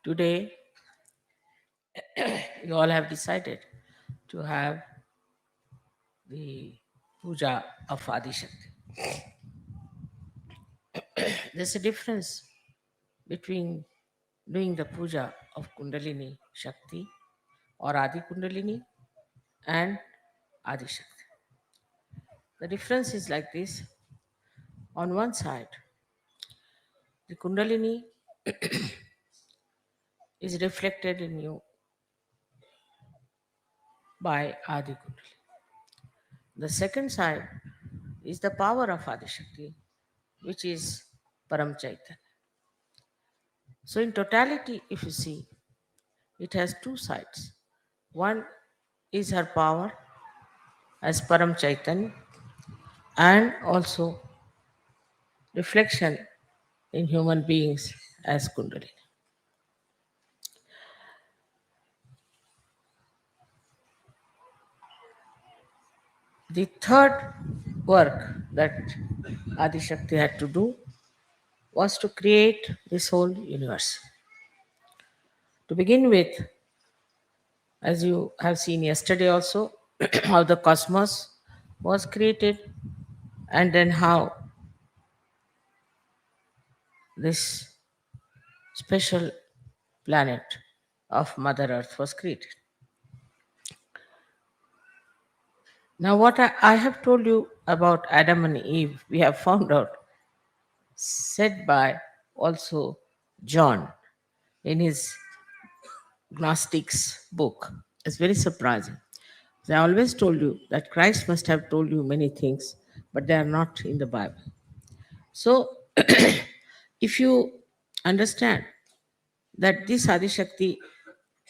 Today, you all have decided to have the puja of Adi Shakti. There's a difference between doing the puja of Kundalini Shakti or Adi Kundalini and Adi Shakti. The difference is like this: on one side, the Kundalini is reflected in you by Adi Kundalini. The second side is the power of Adi Shakti, which is Param Chaitanya. So, in totality, if you see, it has two sides. One is her power as Param Chaitanya, and also reflection in human beings as Kundalini. The third work that Adi Shakti had to do was to create this whole universe. To begin with, as you have seen yesterday also, how the cosmos was created, and then how this special planet of Mother Earth was created. Now, what I have told you about Adam and Eve, we have found out, said by also John in his Gnostics book. It's very surprising. I always told you that Christ must have told you many things, but they are not in the Bible. So, if you understand that this Adi Shakti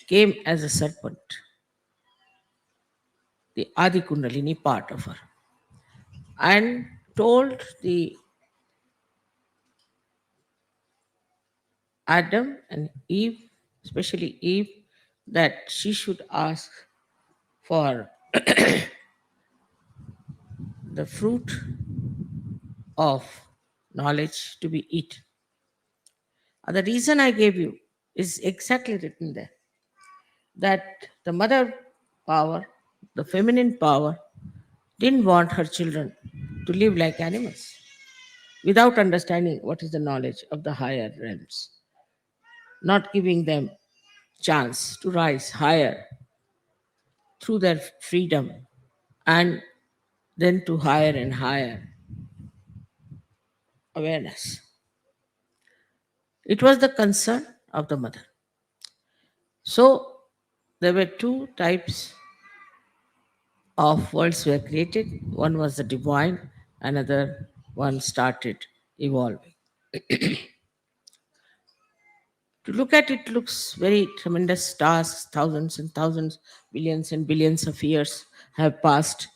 came as a serpent, the Adi Kundalini part of her, and told the Adam and Eve, especially Eve, that she should ask for the fruit of knowledge to be eaten. And the reason I gave you is exactly written there, that the mother power, the feminine power, didn't want her children to live like animals without understanding what is the knowledge of the higher realms, not giving them chance to rise higher through their freedom and then to higher and higher awareness. It was the concern of the mother. So there were two types of worlds were created. One was the divine, another one started evolving. To look at it looks very tremendous stars, thousands and thousands, billions and billions of years have passed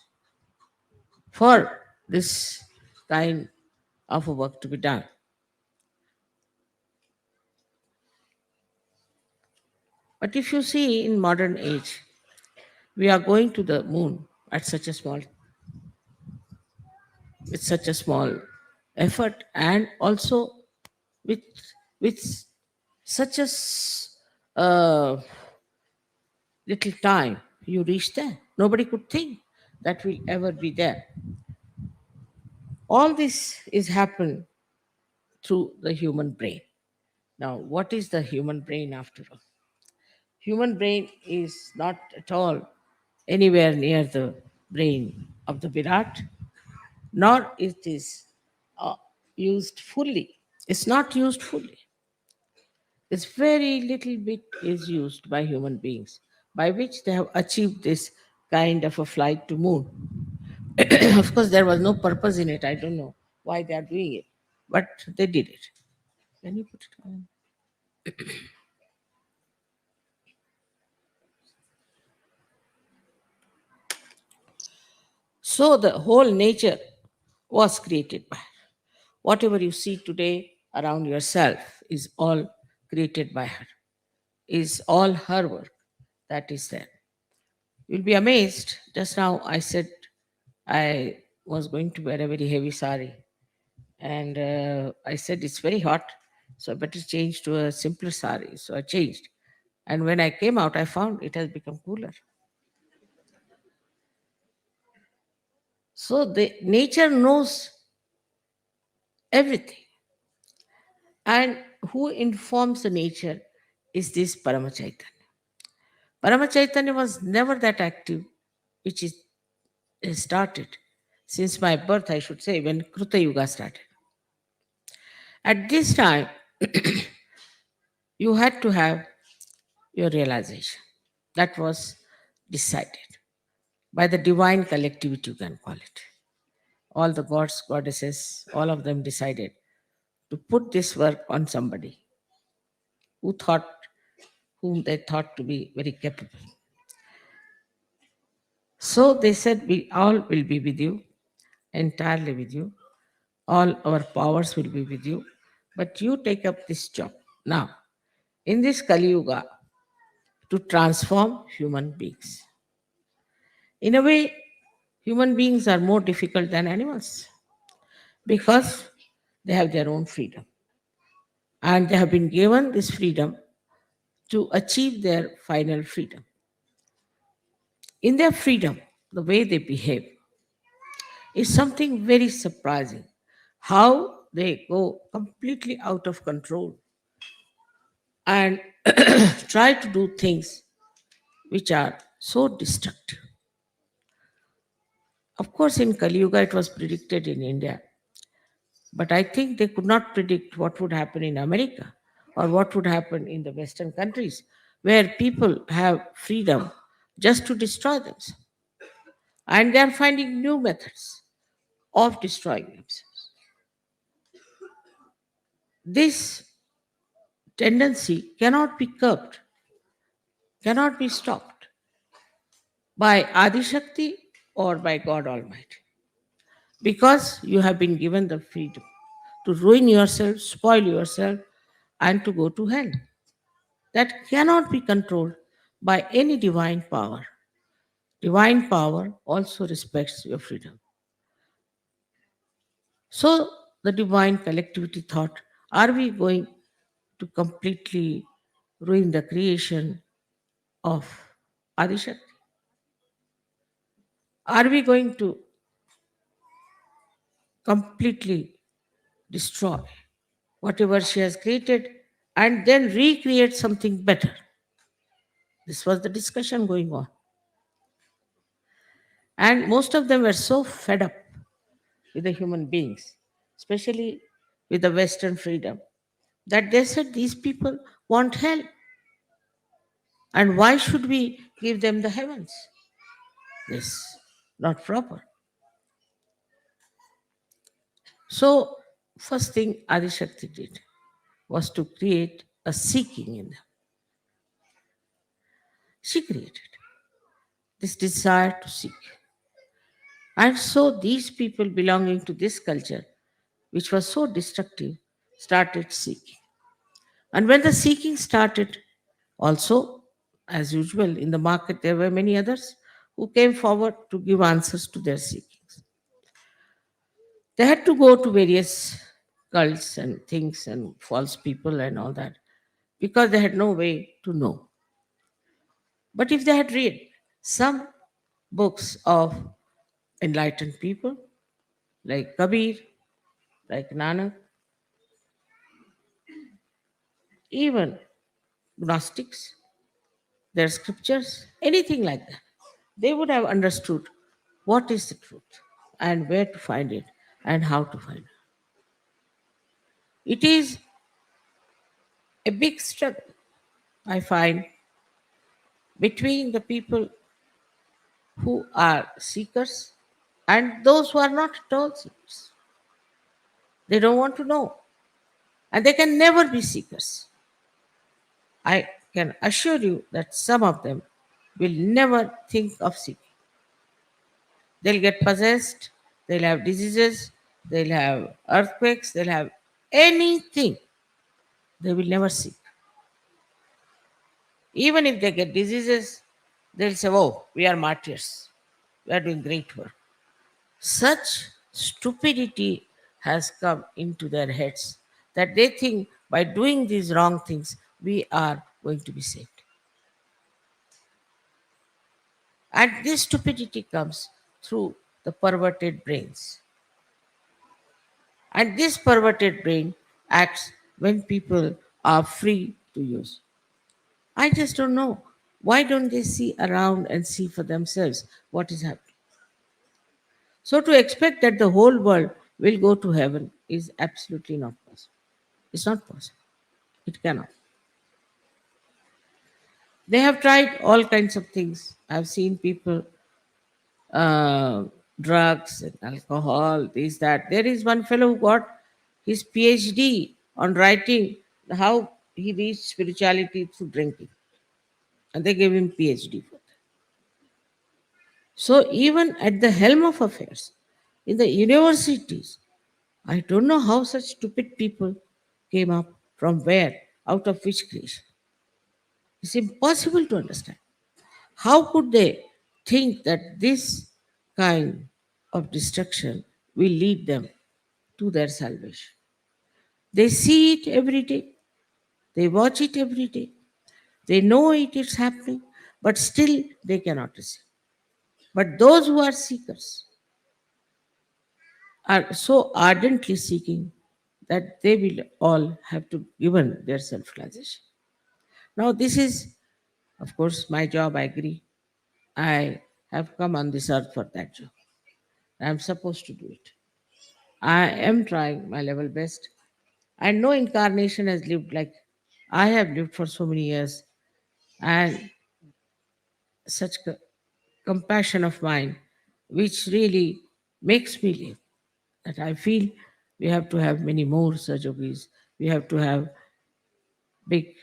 for this kind of a work to be done. But if you see in modern age, we are going to the moon at such a small, with such a small effort, and also with with such a little time you reach there. Nobody could think that will ever be there. All this is happened through the human brain. Now, what is the human brain after all? Human brain is not at all anywhere near the brain of the Virat, nor it is uh, used fully. It's not used fully. It's very little bit is used by human beings, by which they have achieved this kind of a flight to moon. Of course, there was no purpose in it. I don't know why they are doing it, but they did it. Can you put it on? So the whole nature was created by her. Whatever you see today around yourself is all created by her, is all her work that is there. You'll be amazed. Just now I said I was going to wear a very heavy sari, And I said, it's very hot, so I better change to a simpler sari. So I changed. And when I came out, I found it has become cooler. So the nature knows everything. And who informs the nature is this Paramachaitanya. Paramachaitanya was never that active, which is started since my birth, I should say, when Kruta Yuga started. At this time, you had to have your realization. That was decided by the divine collectivity, you can call it. All the gods, goddesses, all of them decided to put this work on somebody who thought, whom they thought to be very capable. So they said, we all will be with you, entirely with you. All our powers will be with you. But you take up this job. Now, in this Kali Yuga, to transform human beings. In a way, human beings are more difficult than animals because they have their own freedom. And they have been given this freedom to achieve their final freedom. In their freedom, the way they behave is something very surprising. How they go completely out of control and try to do things which are so destructive. Of course, in Kali Yuga, it was predicted in India, but I think they could not predict what would happen in America or what would happen in the Western countries where people have freedom just to destroy themselves. And they are finding new methods of destroying themselves. This tendency cannot be curbed, cannot be stopped by Adi Shakti or by God Almighty because you have been given the freedom to ruin yourself, spoil yourself, and to go to hell. That cannot be controlled by any divine power. Divine power also respects your freedom. So the divine collectivity thought, are we going to completely ruin the creation of Adishakti? Are we going to completely destroy whatever she has created and then recreate something better? This was the discussion going on. And most of them were so fed up with the human beings, especially with the Western freedom, that they said these people want hell. And why should we give them the heavens? This not proper. So, first thing Adishakti did was to create a seeking in them. She created this desire to seek. And so these people belonging to this culture, which was so destructive, started seeking. And when the seeking started, also, as usual, in the market, there were many others who came forward to give answers to their seekings. They had to go to various cults and things and false people and all that because they had no way to know. But if they had read some books of enlightened people like Kabir, like Nanak, even Gnostics, their scriptures, anything like that, they would have understood what is the truth and where to find it and how to find it. It is a big struggle, I find, between the people who are seekers and those who are not at all seekers. They don't want to know, and they can never be seekers. I can assure you that some of them will never think of seeking. They'll get possessed, they'll have diseases, they'll have earthquakes, they'll have anything. They will never seek. Even if they get diseases, they'll say, oh, we are martyrs. We are doing great work. Such stupidity has come into their heads that they think by doing these wrong things, we are going to be saved. And this stupidity comes through the perverted brains. And this perverted brain acts when people are free to use. I just don't know. Why don't they see around and see for themselves what is happening? So, to expect that the whole world will go to heaven is absolutely not possible. It's not possible. It cannot. They have tried all kinds of things. I've seen people, uh, drugs and alcohol, this, that. There is one fellow who got his PhD on writing how he reached spirituality through drinking, and they gave him PhD for that. So even at the helm of affairs, in the universities, I don't know how such stupid people came up, from where, out of which creation. It's impossible to understand. How could they think that this kind of destruction will lead them to their salvation? They see it every day, they watch it every day, they know it is happening, but still they cannot receive. But those who are seekers are so ardently seeking that they will all have to given their self-realization. Now, this is, of course, my job. I agree. I have come on this earth for that job. I'm supposed to do it. I am trying my level best. And no incarnation has lived like I have lived for so many years. And such compassion of mine, which really makes me live. That I feel we have to have many more surgeries. We have to have big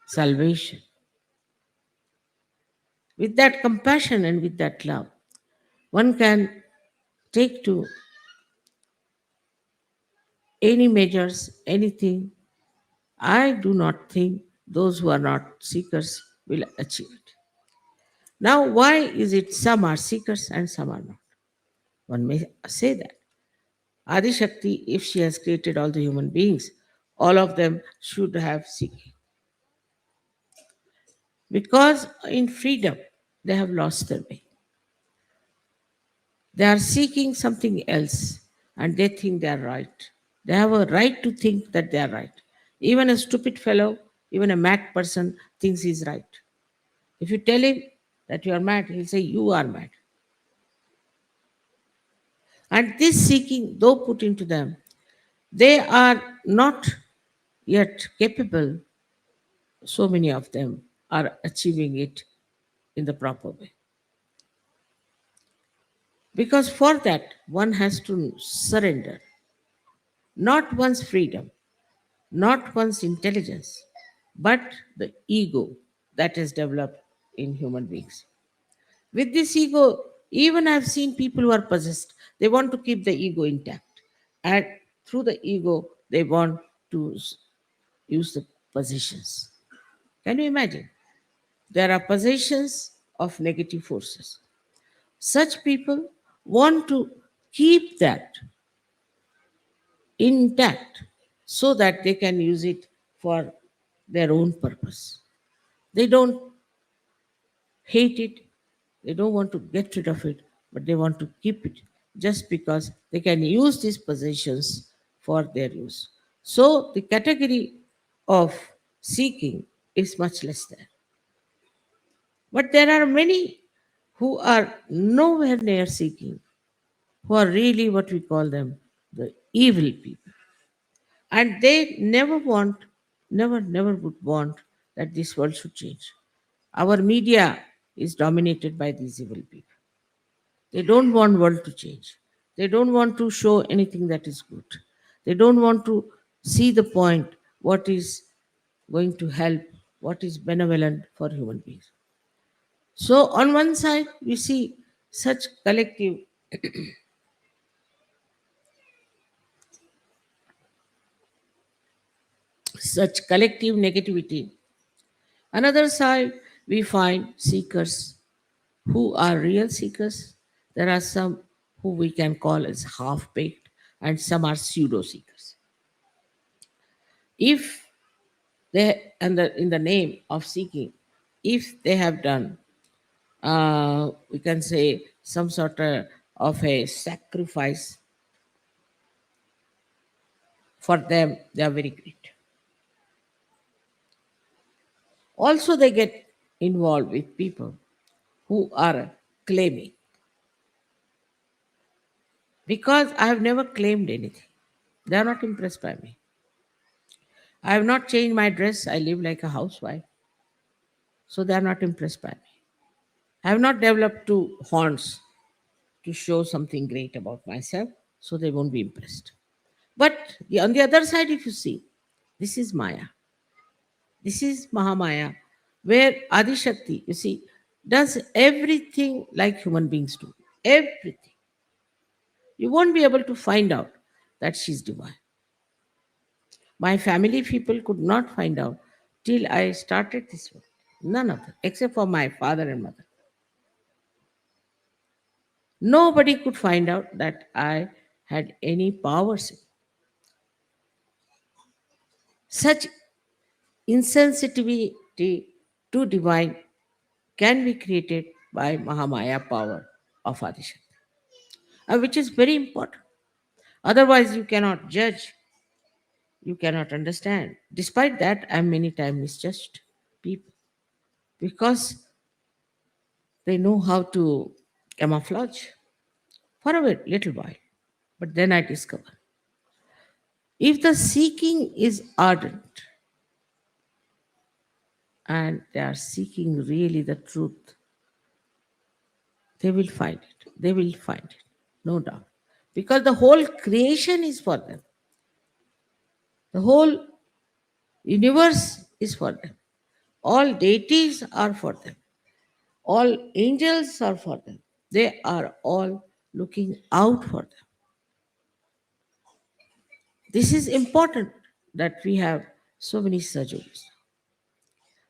salvation. With that compassion and with that love, one can take to any measures, anything. I do not think those who are not seekers will achieve it. Now, why is it some are seekers and some are not? One may say that. Adi Shakti, if she has created all the human beings, all of them should have seeking. Because in freedom, they have lost their way. They are seeking something else and they think they are right. They have a right to think that they are right. Even a stupid fellow, even a mad person thinks he's right. If you tell him that you are mad, he'll say, you are mad. And this seeking, though put into them, they are not yet capable, so many of them are achieving it in the proper way. Because for that, one has to surrender not one's freedom, not one's intelligence, but the ego that is developed in human beings. With this ego, even I've seen people who are possessed, they want to keep the ego intact. And through the ego, they want to use the possessions. Can you imagine? There are possessions of negative forces. Such people want to keep that intact so that they can use it for their own purpose. They don't hate it, they don't want to get rid of it, but they want to keep it just because they can use these possessions for their use. So the category of seeking is much less there. But there are many who are nowhere near seeking, who are really what we call them the evil people. And they never want, never would want that this world should change. Our media is dominated by these evil people. They don't want world to change. They don't want to show anything that is good. They don't want to see the point, what is going to help, what is benevolent for human beings. So on one side, we see such collective negativity. Another side, we find seekers who are real seekers. There are some who we can call as half baked, and some are pseudo seekers. If they, and in the name of seeking, if they have done, we can say, some sort of a sacrifice, for them, they are very great. Also, they get involved with people who are claiming, because I have never claimed anything. They are not impressed by me. I have not changed my dress. I live like a housewife. So they are not impressed by me. I have not developed two horns to show something great about myself. So they won't be impressed. But on the other side, if you see, this is Maya. This is Mahamaya, where Adi Shakti, you see, does everything like human beings do. Everything. You won't be able to find out that she's divine. My family people could not find out till I started this work. None of them, except for my father and mother. Nobody could find out that I had any powers. Such insensitivity to divine can be created by Mahamaya power of Adishakti, which is very important. Otherwise, you cannot judge, you cannot understand. Despite that, I am many times misjudged people because they know how to camouflage for a little while. But then I discover, if the seeking is ardent and they are seeking really the truth, they will find it. They will find it, no doubt. Because the whole creation is for them, the whole universe is for them, all deities are for them, all angels are for them. They are all looking out for them. This is important that we have so many Sajogis.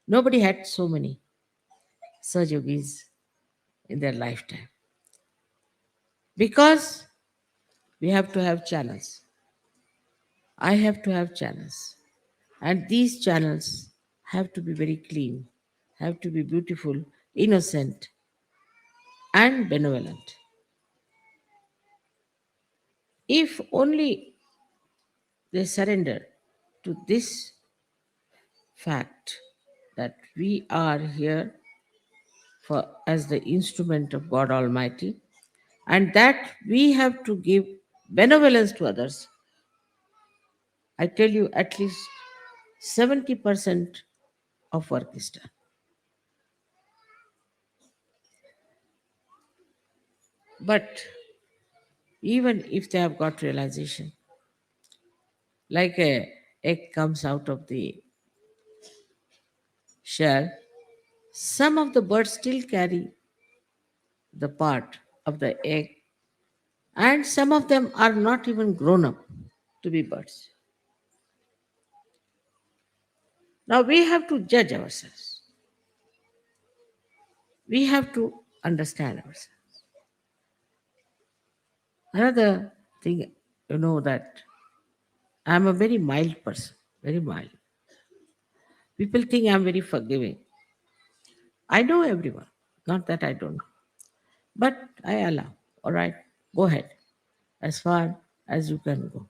Nobody had so many Sajogis in their lifetime. Because we have to have channels. I have to have channels. And these channels have to be very clean, have to be beautiful, innocent, and benevolent. If only they surrender to this fact that we are here for as the instrument of God Almighty, and that we have to give benevolence to others, I tell you, at least 70% of work is done. But even if they have got realization, like a egg comes out of the shell, some of the birds still carry the part of the egg, and some of them are not even grown up to be birds. Now we have to judge ourselves. We have to understand ourselves. Another thing, that I'm a very mild person, very mild. People think I'm very forgiving. I know everyone, not that I don't know. But I allow. All right, go ahead, as far as you can go.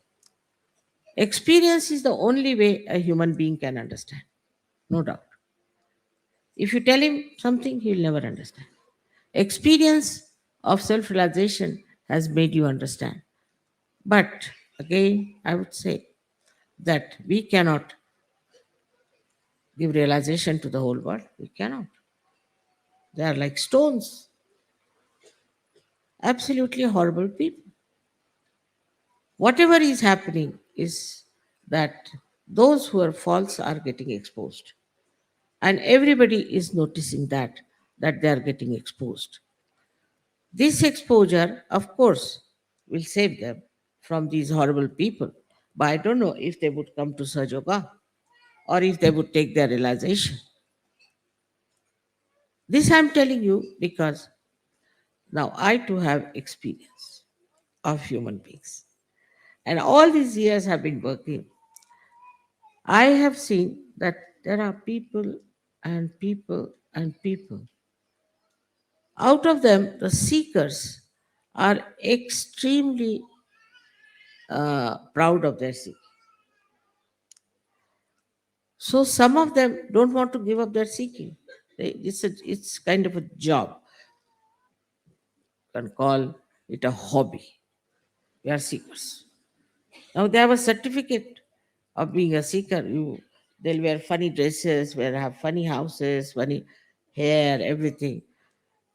Experience is the only way a human being can understand, no doubt. If you tell him something, he'll never understand. Experience of self realization has made you understand. But again, I would say that we cannot give realization to the whole world. We cannot. They are like stones, absolutely horrible people. Whatever is happening is that those who are false are getting exposed. And everybody is noticing that they are getting exposed. This exposure, of course, will save them from these horrible people. But I don't know if they would come to Sajoga or if they would take their realization. This I'm telling you because now I too have experience of human beings. And all these years have been working. I have seen that there are people and people and people. Out of them, the seekers are extremely proud of their seeking. So some of them don't want to give up their seeking. It's kind of a job. You can call it a hobby. We are seekers. Now they have a certificate of being a seeker. They'll wear funny dresses, will have funny houses, funny hair, everything.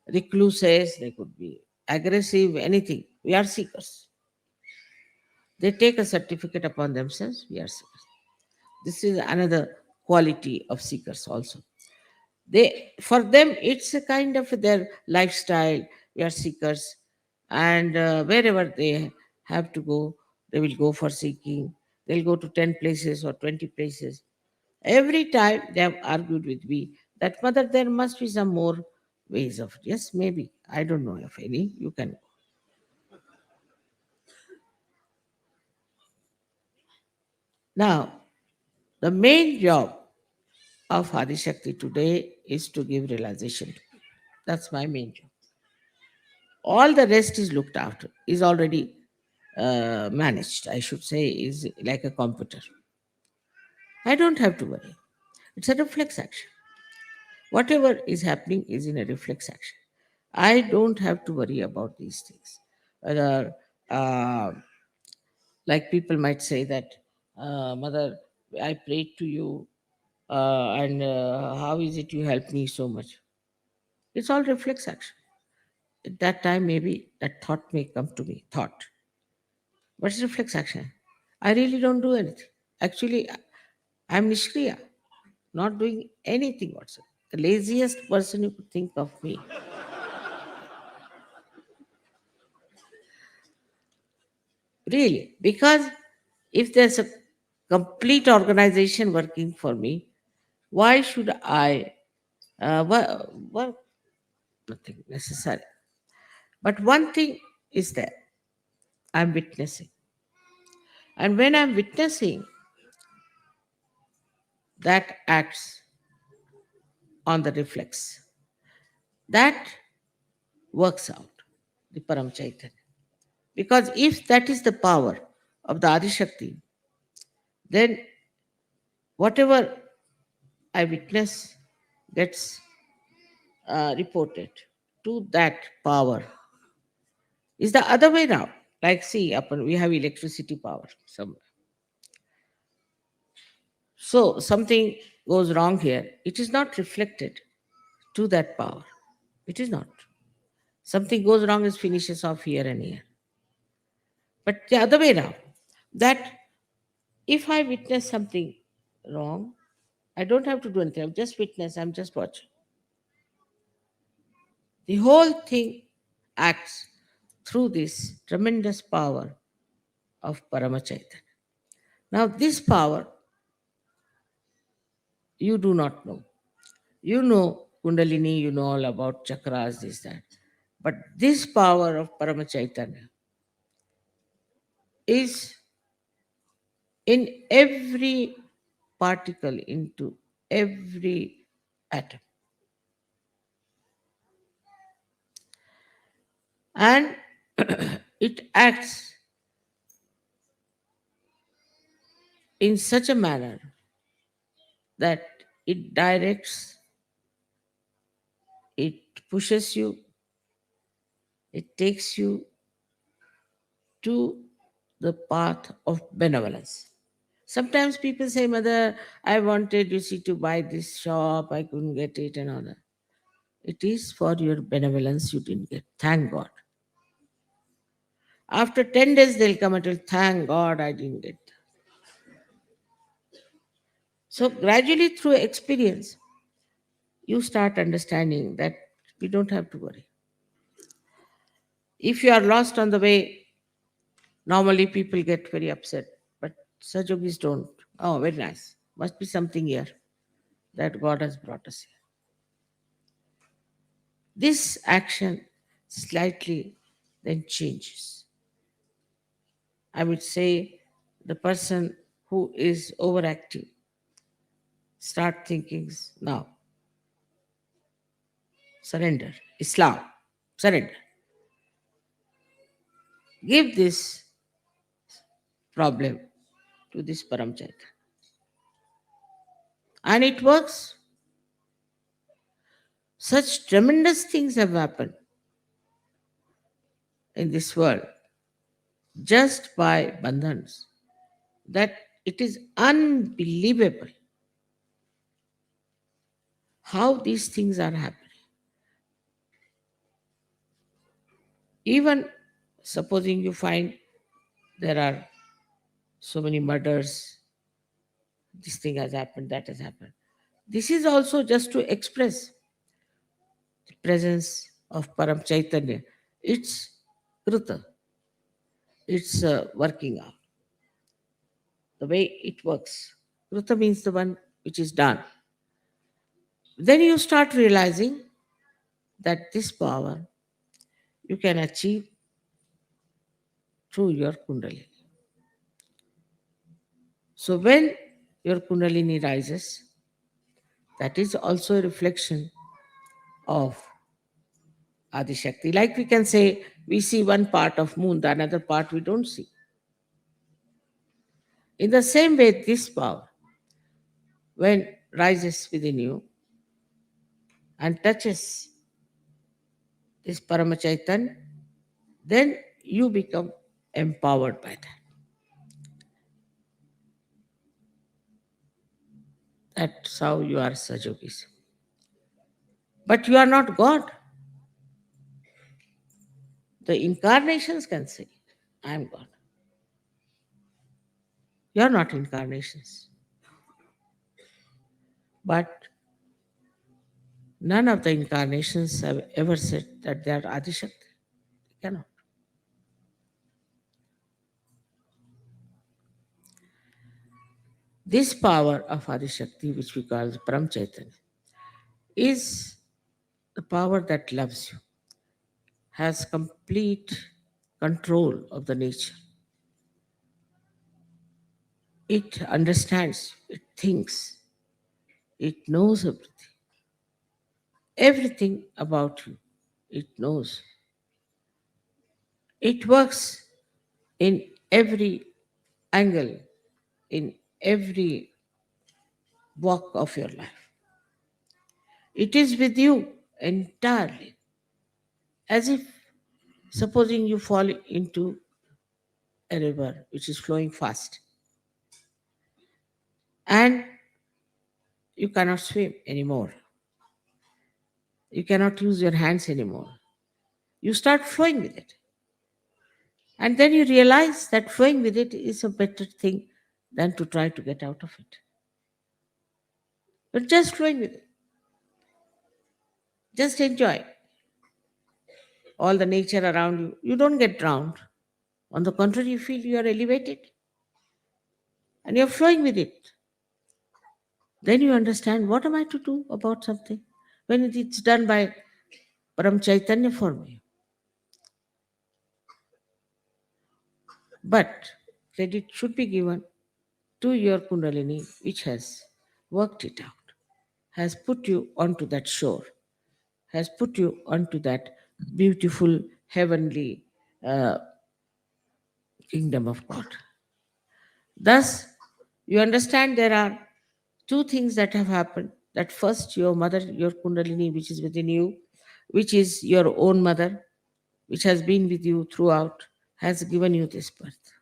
Recluses, they could be aggressive, anything. We are seekers. They take a certificate upon themselves. We are seekers. This is another quality of seekers also. They, for them, it's a kind of their lifestyle. We are seekers, and wherever they have to go, they will go for seeking. They'll go to 10 places or 20 places. Every time they have argued with me that, mother, there must be some more ways of it. Yes, maybe. I don't know of any. You can go. Now, the main job of Adi Shakti today is to give realization. That's my main job. All the rest is looked after, is already managed, I should say, is like a computer. I don't have to worry. It's a reflex action. Whatever is happening is in a reflex action. I don't have to worry about these things. Whether, uh, like people might say that, mother, I prayed to you, and how is it you helped me so much? It's all reflex action. At that time, maybe that thought may come to me. Thought. What's reflex action? I really don't do anything. Actually, I'm Nishkriya, not doing anything whatsoever. The laziest person you could think of me. Really. Because if there's a complete organization working for me, why should I work? Nothing necessary. But one thing is that I'm witnessing. And when I'm witnessing, that acts on the reflex. That works out, the Param Chaitanya. Because if that is the power of the Adi Shakti, then whatever I witness gets reported to that power. Is the other way now. Like, see, upon we have electricity power. So something goes wrong here. It is not reflected to that power. It is not. Something goes wrong, it finishes off here and here. But the other way around, that if I witness something wrong, I don't have to do anything. I'm just witness, I'm just watching. The whole thing acts through this tremendous power of Paramachaitan. Now, this power you do not know. You know Kundalini, you know all about chakras, this, that. But this power of Paramachaitanya is in every particle, into every atom. And it acts in such a manner that it directs, it pushes you, it takes you to the path of benevolence. Sometimes people say, mother, I wanted, you see, to buy this shop, I couldn't get it and all that. It is for your benevolence you didn't get. Thank God. After 10 days, they'll come and tell, thank God I didn't get. So, gradually through experience, you start understanding that we don't have to worry. If you are lost on the way, normally people get very upset, but Sajogis don't. Oh, very nice. Must be something here that God has brought us here. This action slightly then changes. I would say the person who is overactive, start thinking now, surrender, Islam, surrender. Give this problem to this Paramchaita. And it works. Such tremendous things have happened in this world just by bandhans that it is unbelievable how these things are happening. Even supposing you find there are so many murders, this thing has happened, that has happened. This is also just to express the presence of Param Chaitanya. It's Kruta, it's working out, the way it works. Kruta means the one which is done. Then you start realizing that this power you can achieve through your Kundalini. So when your Kundalini rises, that is also a reflection of Adi Shakti. Like we can say, we see one part of moon, the another part we don't see. In the same way, this power, when rises within you and touches this Paramachaitan, then you become empowered by that. That's how you are Sajogis. But you are not God. The incarnations can say, I am God. You are not incarnations. But none of the incarnations have ever said that they are Adishakti. They cannot. This power of Adishakti, which we call Param Chaitanya, is the power that loves you, has complete control of the nature. It understands, it thinks, it knows everything about you. It knows. It works in every angle, in every walk of your life. It is with you entirely, as if supposing you fall into a river which is flowing fast and you cannot swim anymore. You cannot use your hands anymore. You start flowing with it. And then you realize that flowing with it is a better thing than to try to get out of it. But just flowing with it. Just enjoy all the nature around you. You don't get drowned. On the contrary, you feel you are elevated and you're flowing with it. Then you understand, what am I to do about something when it's done by Param Chaitanya for me? But credit should be given to your Kundalini, which has worked it out, has put you onto that shore, has put you onto that beautiful heavenly uh, kingdom of God. Thus, you understand there are two things that have happened. That first, your mother, your Kundalini, which is within you, which is your own mother, which has been with you throughout, has given you this birth.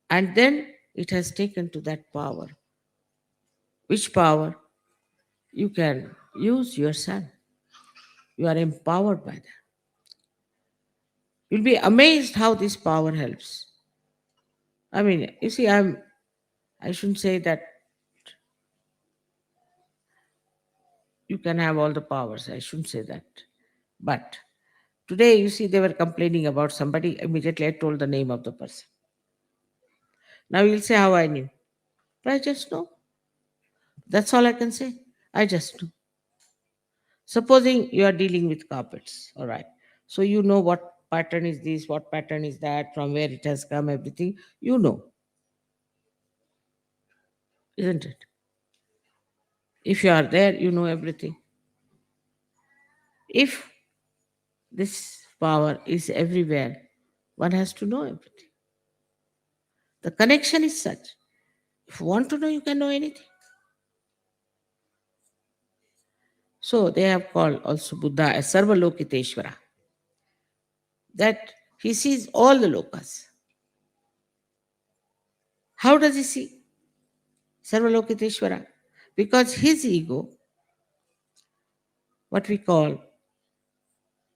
And then it has taken to that power, which power you can use yourself. You are empowered by that. You'll be amazed how this power helps. I mean, you see, I shouldn't say that you can have all the powers. I shouldn't say that. But today, you see, they were complaining about somebody. Immediately, I told the name of the person. Now you'll say how I knew. But I just know. That's all I can say. I just know. Supposing you are dealing with carpets, all right. So you know what pattern is this, what pattern is that, from where it has come, everything, you know, isn't it? If you are there, you know everything. If this power is everywhere, one has to know everything. The connection is such. If you want to know, you can know anything. So they have called also Buddha as Sarvalokiteshvara, that he sees all the lokas. How does he see Sarvalokiteshvara? Because his ego, what we call,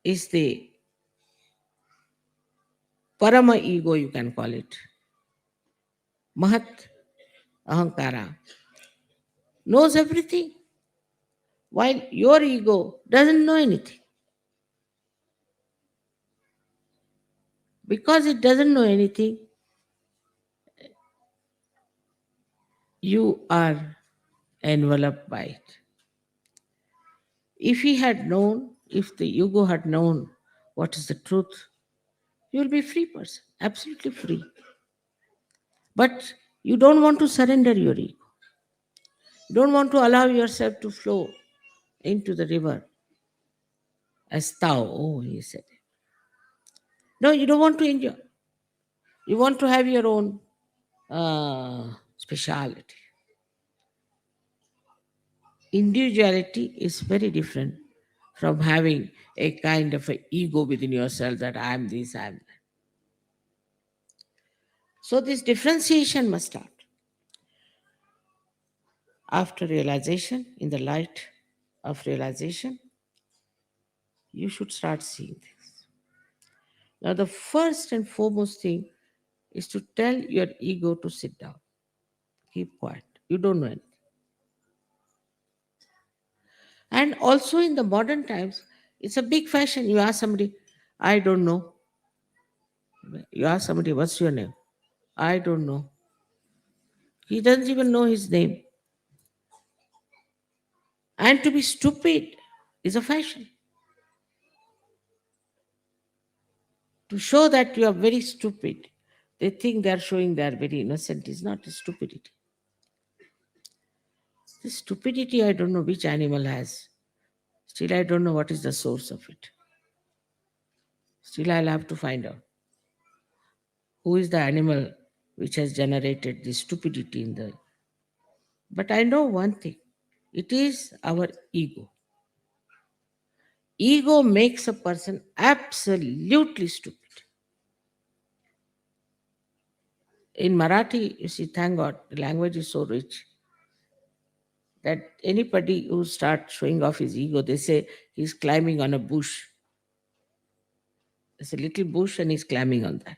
is the Parama ego, you can call it. Mahat Ahankara knows everything, while your ego doesn't know anything. Because it doesn't know anything, you are enveloped by it. If he had known, if the ego had known what is the truth, you will be a free person, absolutely free. But you don't want to surrender your ego. You don't want to allow yourself to flow into the river as thou, oh, he said. No, you don't want to enjoy. You want to have your own speciality. Individuality is very different from having a kind of a ego within yourself that I am this, I am that. So this differentiation must start. After realization, in the light of realization, you should start seeing this. Now, the first and foremost thing is to tell your ego to sit down. Keep quiet. You don't know anything. And also in the modern times, it's a big fashion. You ask somebody, I don't know. You ask somebody, what's your name? I don't know. He doesn't even know his name. And to be stupid is a fashion. To show that you are very stupid, they think they are showing they are very innocent. It's not a stupidity. This stupidity, I don't know which animal has. Still, I don't know what is the source of it. Still, I'll have to find out who is the animal which has generated this stupidity in the. But I know one thing, it is our ego. Ego makes a person absolutely stupid. In Marathi, you see, thank God, the language is so rich that anybody who starts showing off his ego, they say he's climbing on a bush. There's a little bush and he's climbing on that.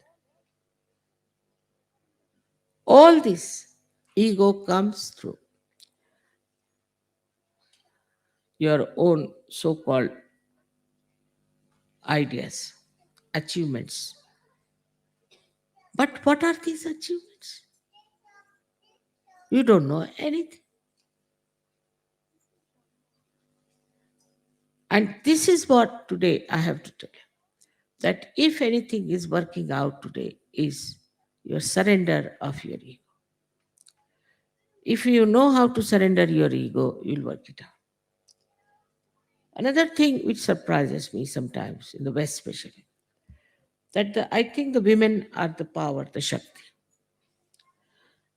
All this ego comes through your own so called ideas, achievements. But what are these achievements? You don't know anything. And this is what today I have to tell you, that if anything is working out today is your surrender of your ego. If you know how to surrender your ego, you'll work it out. Another thing which surprises me sometimes, in the West especially, that I think the women are the power, the Shakti.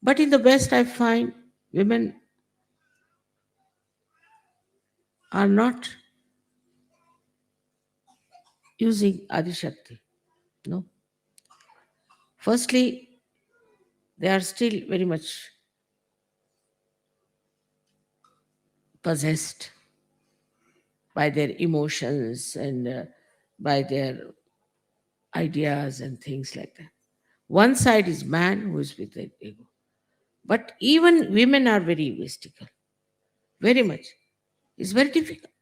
But in the West, I find women are not using Adi Shakti. No. Firstly, they are still very much possessed by their emotions and by their ideas and things like that. One side is man who is with the ego. But even women are very egoistical, very much. It's very difficult.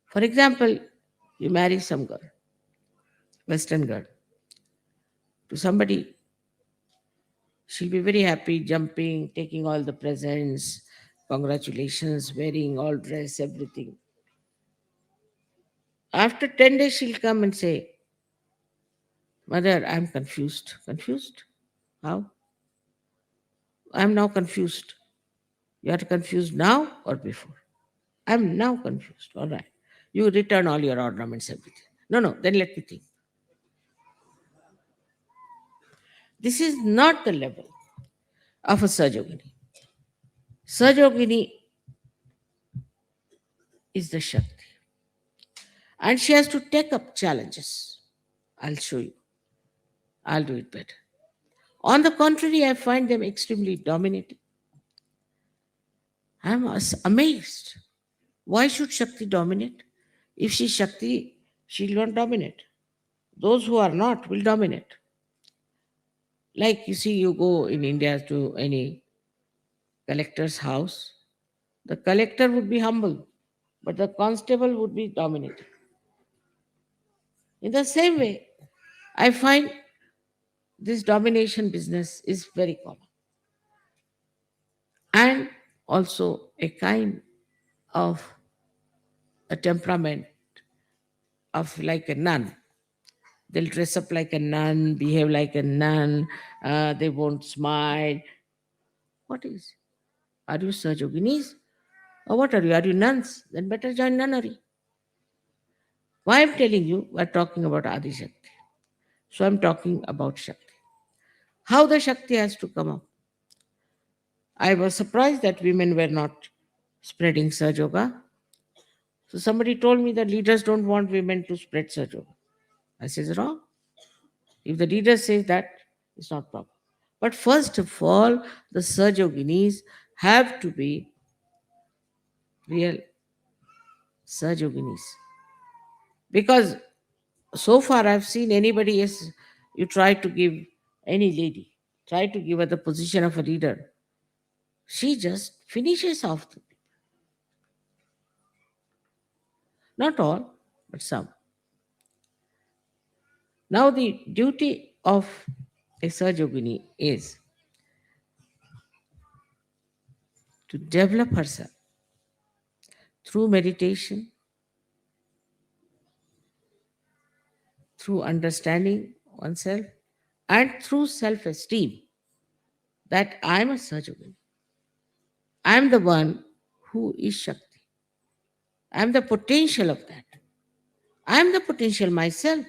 For example, you marry some girl, Western girl, to somebody, she'll be very happy, jumping, taking all the presents, congratulations, wearing all dress, everything. After 10 days, she'll come and say, Mother, I'm confused. Confused? How? I'm now confused. You are confused now or before? I'm now confused. All right. You return all your ornaments, everything. No, no, then let me think. This is not the level of a Sajogini. Sajogini is the Shakti. And she has to take up challenges. I'll show you. I'll do it better. On the contrary, I find them extremely dominating. I'm amazed. Why should Shakti dominate? If she's Shakti, she'll not dominate. Those who are not will dominate. Like you see, you go in India to any collector's house, the collector would be humble, but the constable would be dominating. In the same way, I find this domination business is very common and also a kind of a temperament of like a nun. They'll dress up like a nun, behave like a nun, they won't smile. What is? Are you Sajoginis? Or what are you? Are you nuns? Then better join nunnery. Why I'm telling you, we're talking about Adi Shakti. So I'm talking about Shakti. How the Shakti has to come up. I was surprised that women were not spreading Saj Yoga. So somebody told me that leaders don't want women to spread Saj Yoga. I says wrong. If the leader says that, it's not proper. But first of all, the Saj Yoginis have to be real Saj Yoginis. Because so far I've seen anybody else, you try to give any lady, try to give her the position of a leader, she just finishes off the, not all, but some. Now the duty of a Sajogini is to develop herself through meditation, through understanding oneself, and through self-esteem that I'm a Sajogini. I'm the one who is Shakti. I'm the potential of that. I am the potential myself.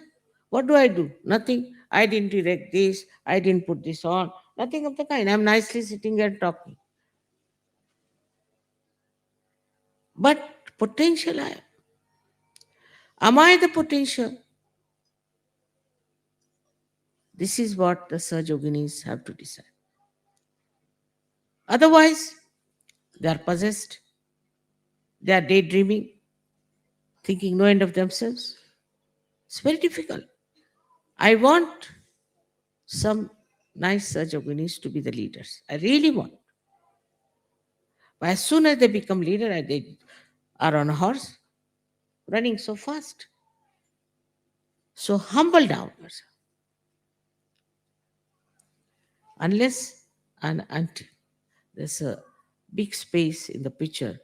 What do I do? Nothing. I didn't direct this. I didn't put this on. Nothing of the kind. I'm nicely sitting and talking. But potential I am. Am I the potential? This is what the Sajoginis have to decide. Otherwise, they are possessed. They are daydreaming, thinking no end of themselves. It's very difficult. I want some nice Sajoginis to be the leaders. I really want. But as soon as they become leader, they are on a horse, running so fast. So humble down yourself. Unless and until there's a big space in the pitcher,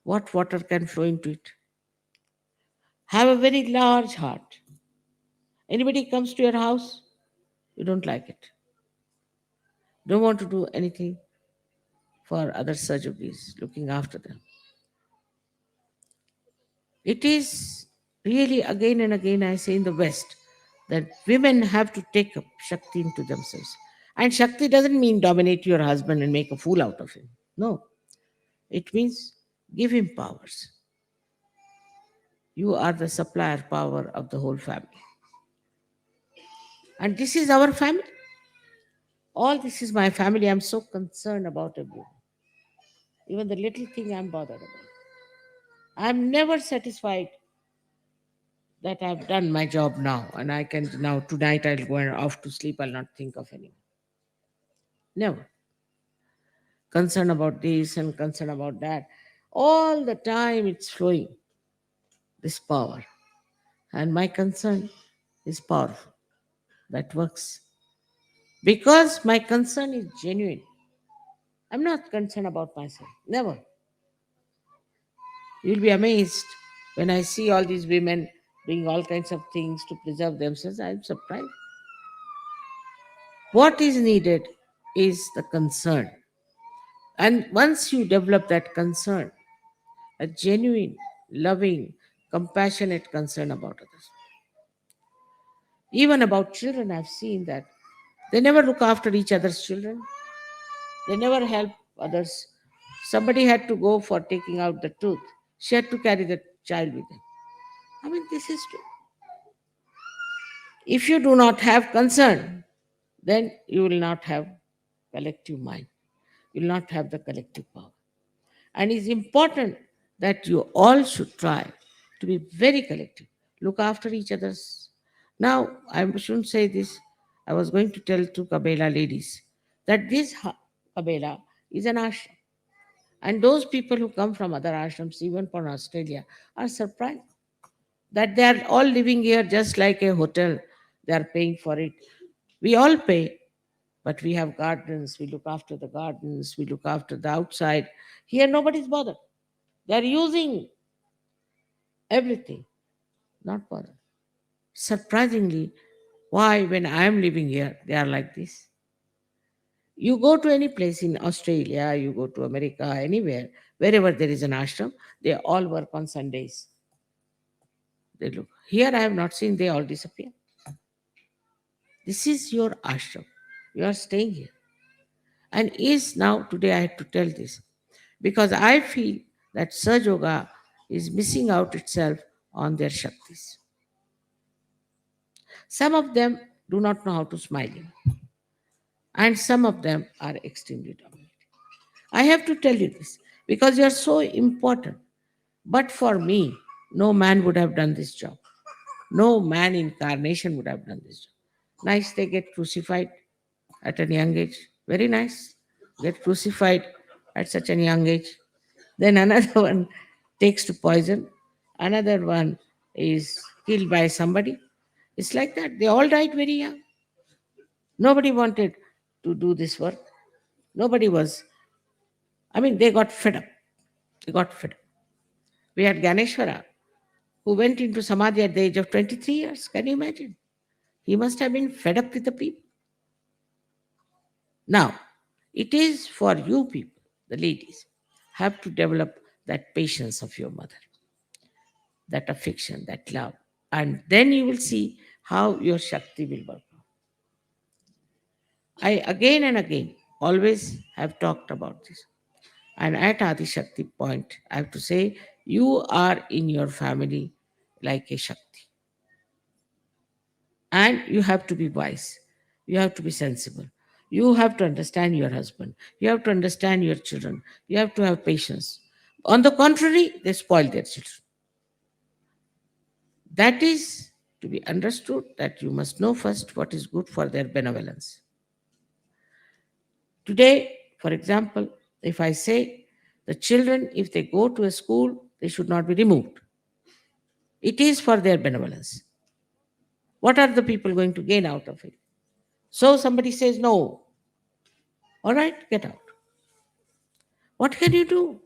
what water can flow into it? Have a very large heart. Anybody comes to your house, you don't like it. Don't want to do anything for other surgeries, looking after them. It is really again and again I say in the West that women have to take up Shakti into themselves. And Shakti doesn't mean dominate your husband and make a fool out of him. No. It means give him powers. You are the supplier power of the whole family. And this is our family. All this is my family. I'm so concerned about everyone. Even the little thing I'm bothered about. I'm never satisfied that I've done my job now and I can now tonight I'll go and off to sleep. I'll not think of anyone. Never. Concern about this and concern about that. All the time it's flowing, this power. And my concern is powerful. That works. Because my concern is genuine. I'm not concerned about myself. Never. You'll be amazed when I see all these women doing all kinds of things to preserve themselves. I'm surprised. What is needed is the concern. And once you develop that concern, a genuine, loving, compassionate concern about others, even about children, I've seen that they never look after each other's children, they never help others. Somebody had to go for taking out the tooth, she had to carry the child with her. I mean, this is true. If you do not have concern, then you will not have collective mind. You will not have the collective power. And it's important that you all should try to be very collective, look after each other's. Now, I shouldn't say this. I was going to tell to Cabella ladies that this Cabella is an ashram. And those people who come from other ashrams, even from Australia, are surprised that they are all living here just like a hotel. They are paying for it. We all pay, but we have gardens. We look after the gardens. We look after the outside. Here, nobody's bothered. They are using everything, not bothered. Surprisingly, why, when I am living here, they are like this? You go to any place in Australia, you go to America, anywhere, wherever there is an ashram, they all work on Sundays. They look. Here I have not seen, they all disappear. This is your ashram. You are staying here. And is now, today I had to tell this, because I feel that Saj Yoga is missing out itself on their Shaktis. Some of them do not know how to smile, and some of them are extremely dominant. I have to tell you this because you are so important. But for me, no man would have done this job. No man incarnation would have done this job. Nice, they get crucified at a young age. Very nice. Get crucified at such a young age. Then another one takes to poison. Another one is killed by somebody. It's like that. They all died very young. Nobody wanted to do this work. Nobody was. I mean, they got fed up. They got fed up. We had Ganeshwara, who went into Samadhi at the age of 23 years. Can you imagine? He must have been fed up with the people. Now, it is for you people, the ladies, have to develop that patience of your mother, that affection, that love. And then you will see how your Shakti will work. I again and again always have talked about this. And at Adi Shakti point, I have to say, you are in your family like a Shakti. And you have to be wise. You have to be sensible. You have to understand your husband. You have to understand your children. You have to have patience. On the contrary, they spoil their children. That is to be understood that you must know first what is good for their benevolence. Today, for example, if I say the children, if they go to a school, they should not be removed. It is for their benevolence. What are the people going to gain out of it? So somebody says, no, all right, get out. What can you do?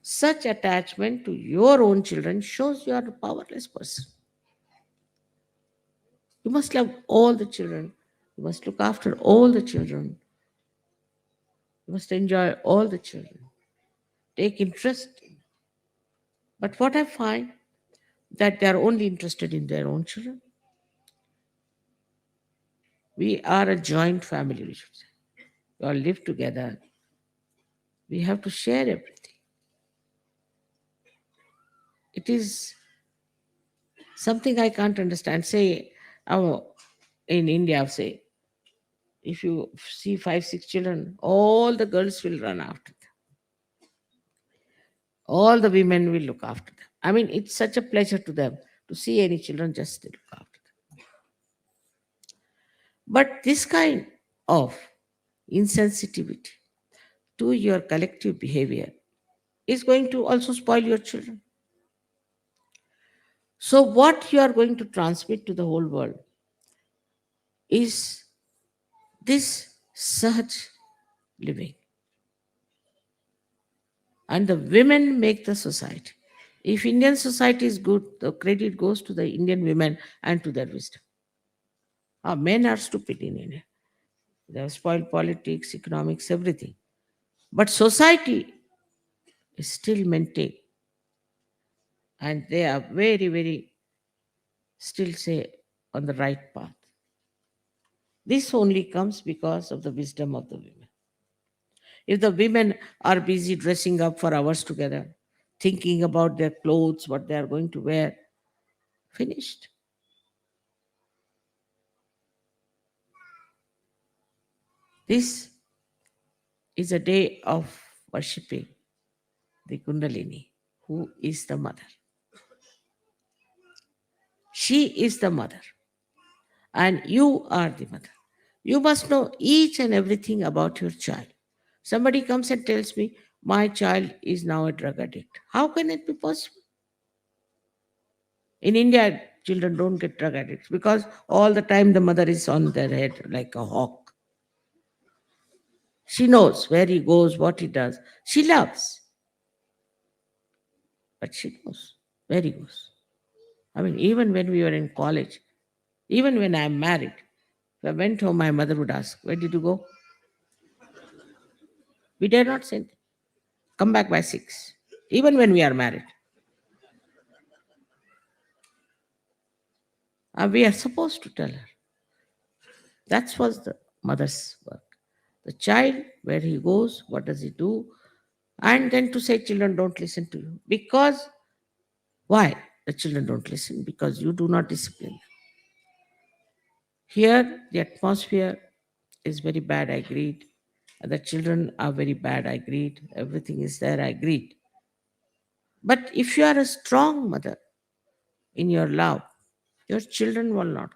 Such attachment to your own children shows you are a powerless person. You must love all the children. You must look after all the children. You must enjoy all the children. Take interest. But what I find that they are only interested in their own children. We are a joint family, we should say. We all live together. We have to share everything. It is something I can't understand. Say, in India, say, if you see 5, 6 children, all the girls will run after them. All the women will look after them. I mean, it's such a pleasure to them to see any children, just they look after them. But this kind of insensitivity to your collective behavior is going to also spoil your children. So, what you are going to transmit to the whole world is this such living. And the women make the society. If Indian society is good, the credit goes to the Indian women and to their wisdom. Our men are stupid in India. They have spoiled politics, economics, everything. But society is still maintained, and they are very, very still say on the right path. This only comes because of the wisdom of the women. If the women are busy dressing up for hours together, thinking about their clothes, what they are going to wear, finished. This is a day of worshipping the Kundalini, who is the mother. She is the mother, and you are the mother. You must know each and everything about your child. Somebody comes and tells me, my child is now a drug addict. How can it be possible? In India, children don't get drug addicts because all the time the mother is on their head like a hawk. She knows where he goes, what he does. She loves, but she knows where he goes. I mean, even when we were in college, even when I'm married, if I went home, my mother would ask, where did you go? We dare not say, come back by 6. Even when we are married. We are supposed to tell her. That was the mother's work. The child, where he goes, what does he do? And then to say, children don't listen to you. Because, why? The children don't listen because you do not discipline them. Here, the atmosphere is very bad, I agreed. The children are very bad, I agreed. Everything is there, I agreed. But if you are a strong mother in your love, your children will not.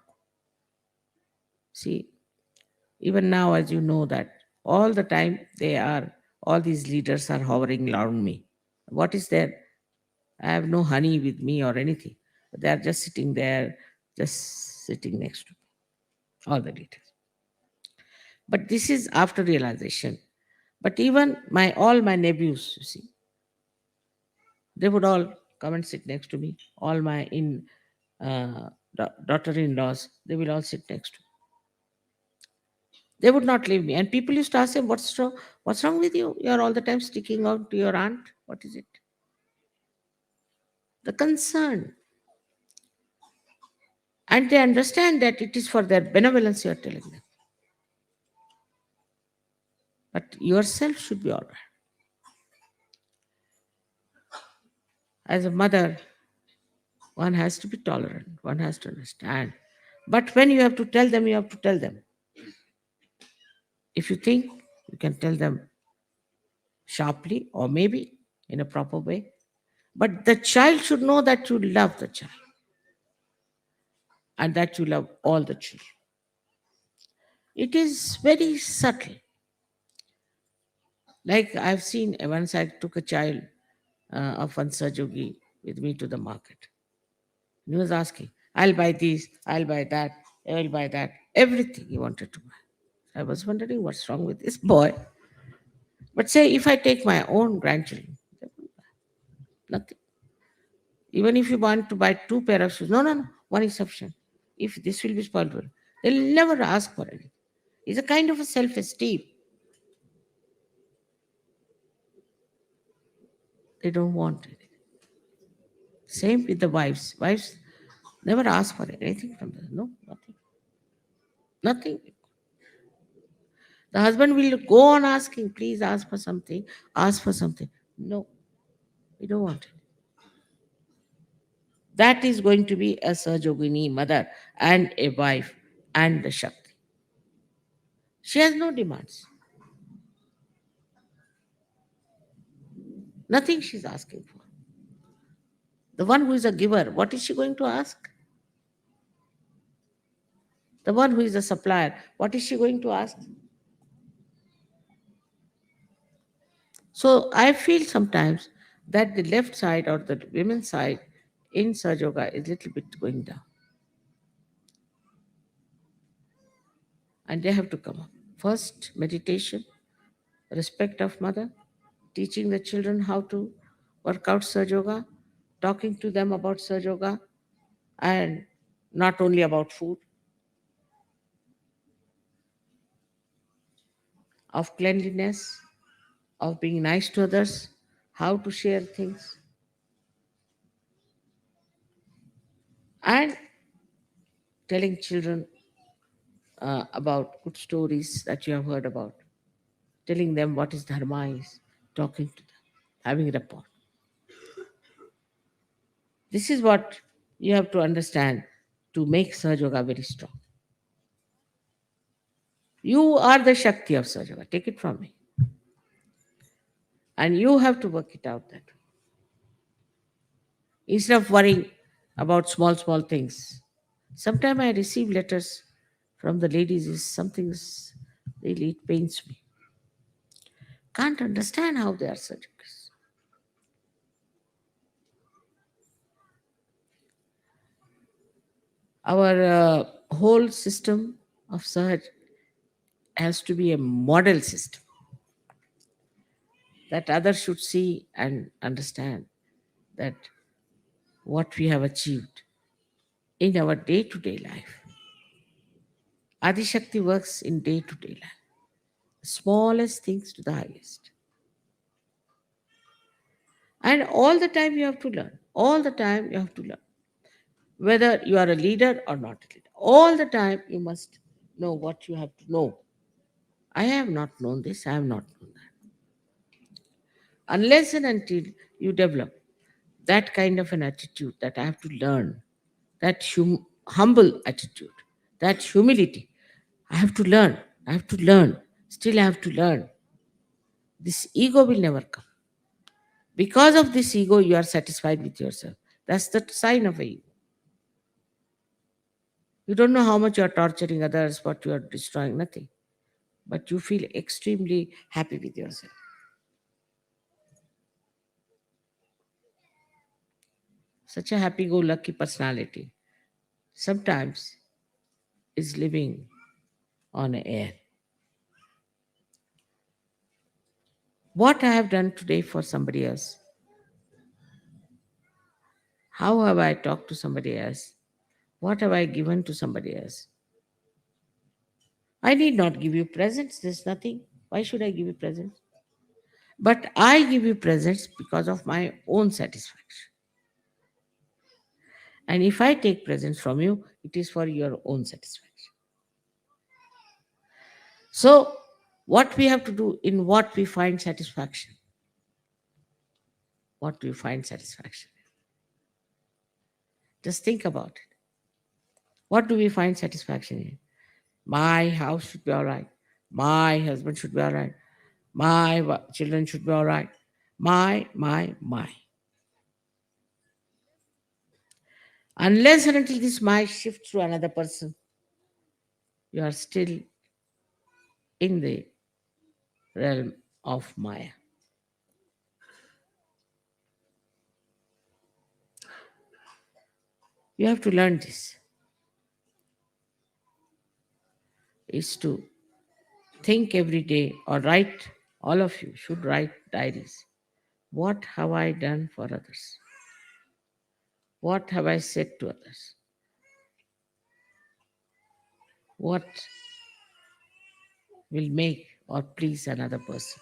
See, even now, as you know, that all the time all these leaders are hovering around me. What is there? I have no honey with me or anything. They are just sitting next to me, all the leaders. But this is after realization. But even all my nephews, you see, they would all come and sit next to me. All my daughter-in-laws, they will all sit next to me. They would not leave me. And people used to ask them, what's wrong? What's wrong with you? You're all the time sticking out to your aunt. What is it? The concern. And they understand that it is for their benevolence you're telling them. But yourself should be all right. As a mother, one has to be tolerant. One has to understand. But when you have to tell them, you have to tell them. If you think, you can tell them sharply or maybe in a proper way. But the child should know that you love the child and that you love all the children. It is very subtle. Like I've seen once I took a child of one Sajogi with me to the market. He was asking, I'll buy this, I'll buy that, I'll buy that. Everything he wanted to buy. I was wondering what's wrong with this boy. But say if I take my own grandchildren, they won't buy nothing. Even if you want to buy 2 pair of shoes, no, no, no, one is sufficient. If this will be spoiled, they'll never ask for anything. It's a kind of a self-esteem. They don't want it. Same with the wives. Wives never ask for anything from them. No, nothing. Nothing. The husband will go on asking, please ask for something, ask for something. No, we don't want it. That is going to be a Sajogini mother and a wife and the Shakti. She has no demands. Nothing she's asking for. The one who is a giver, what is she going to ask? The one who is a supplier, what is she going to ask? So I feel sometimes that the left side or the women's side in Sahaja Yoga is a little bit going down. And they have to come up. First, meditation, respect of mother, teaching the children how to work out Sahaja Yoga, talking to them about Sahaja Yoga, and not only about food, of cleanliness, of being nice to others, how to share things, and telling children about good stories that you have heard about, telling them what is dharma is, talking to them, having rapport. This is what you have to understand to make Sahaja Yoga very strong. You are the Shakti of Sahaja Yoga. Take it from me. And you have to work it out that way. Instead of worrying about small, small things. Sometimes I receive letters from the ladies, is something really it pains me. Can't understand how they are such. Our whole system of Sahaj has to be a model system that others should see and understand that what we have achieved in our day to day life. Adi Shakti works in day to day life, smallest things to the highest. And all the time you have to learn. All the time you have to learn. Whether you are a leader or not a leader. All the time you must know what you have to know. I have not known this, I have not known that. Unless and until you develop that kind of an attitude that I have to learn, that humble attitude, that humility, I have to learn, I have to learn, still I have to learn. This ego will never come. Because of this ego, you are satisfied with yourself. That's the sign of a ego. You don't know how much you are torturing others, what you are destroying, nothing. But you feel extremely happy with yourself. Such a happy go lucky personality sometimes is living on air. What I have done today for somebody else, how have I talked to somebody else, what have I given to somebody else. I need not give you presents, there's nothing. Why should I give you presents? But I give you presents because of my own satisfaction. And if I take presents from you, it is for your own satisfaction. So, what we have to do in what we find satisfaction? What do you find satisfaction? Just think about it. What do we find satisfaction in? My house should be all right. My husband should be all right. My children should be all right. My. Unless and until this my shifts to another person, you are still in the realm of Maya. You have to learn this. Is to think every day or write, all of you should write diaries. What have I done for others? What have I said to others? What will make or please another person?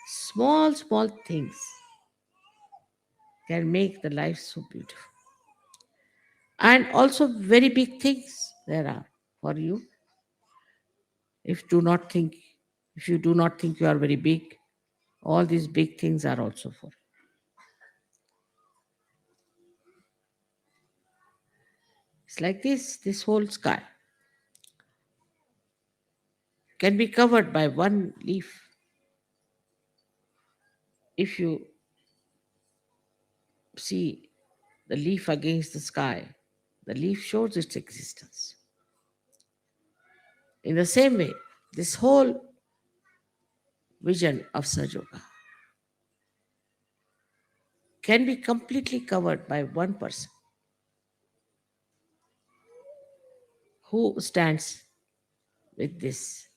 Small, small things can make the life so beautiful. And also very big things there are for you. If do not think, if you do not think you are very big, all these big things are also for you. It's like this whole sky can be covered by one leaf. If you see the leaf against the sky, the leaf shows its existence. In the same way, this whole vision of Sajoga can be completely covered by one person who stands with this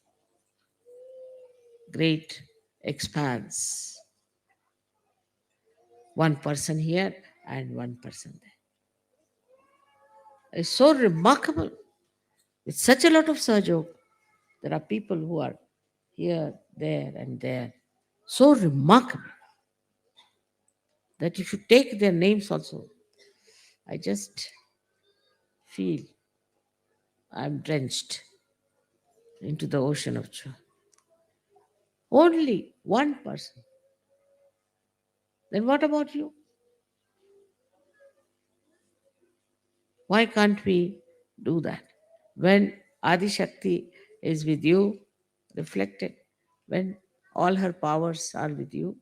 great expanse one person here and one person there. It's so remarkable. With such a lot of Sahajog, there are people who are here, there, and there. So remarkable that if you take their names also, I just feel I'm drenched into the ocean of joy. Only one person. Then what about you? Why can't we do that? When Adi Shakti is with you, reflected, when all her powers are with you,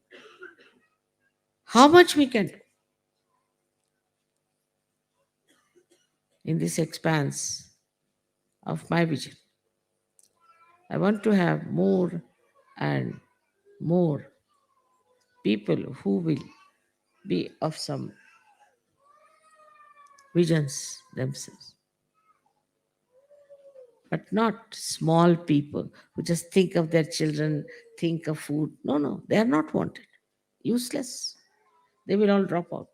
how much we can do in this expanse of my vision. I want to have more and more people who will be of some visions themselves, but not small people who just think of their children, think of food. No, no, they are not wanted. Useless. They will all drop out.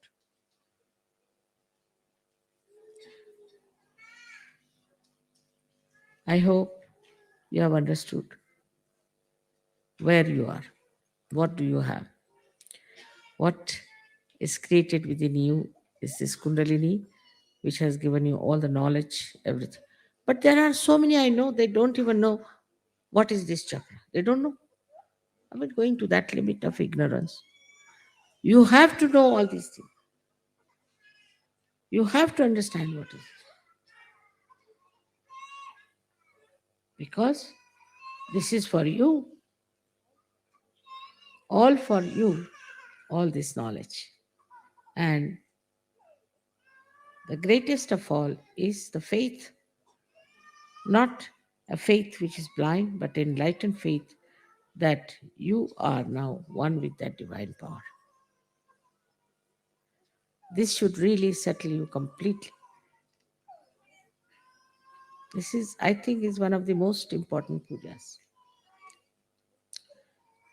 I hope you have understood where you are. What do you have? What is created within you is this Kundalini, which has given you all the knowledge, everything. But there are so many I know, they don't even know what is this chakra. They don't know. I mean, going to that limit of ignorance. You have to know all these things. You have to understand what is it. Because this is for you, all for you, all this knowledge. And the greatest of all is the faith, not a faith which is blind, but enlightened faith that you are now one with that divine power. This should really settle you completely. This is, I think, is one of the most important pujas.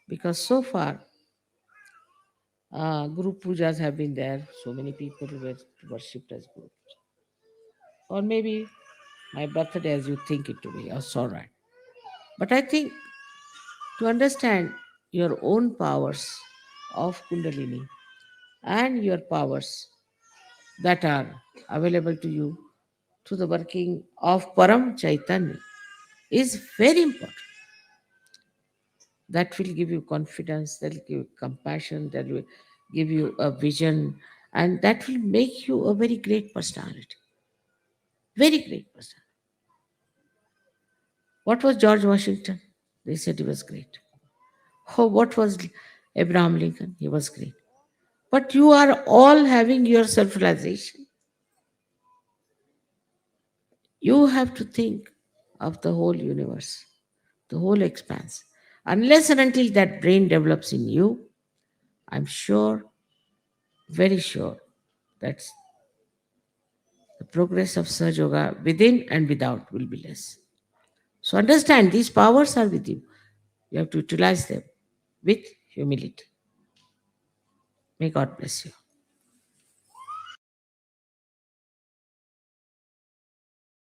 Because so far, Guru pujas have been there. So many people were worshipped as Guru. Or maybe my birthday as you think it to be. That's all right. But I think to understand your own powers of Kundalini and your powers that are available to you through the working of Param Chaitanya is very important. That will give you confidence, that will give you compassion, that will give you a vision, and that will make you a very great personality. Very great personality. What was George Washington? They said he was great. Oh, what was Abraham Lincoln? He was great. But you are all having your self realization. You have to think of the whole universe, the whole expanse. Unless and until that brain develops in you, I'm sure, very sure, that the progress of Sahaja Yoga within and without will be less. So understand these powers are with you. You have to utilize them with humility. May God bless you.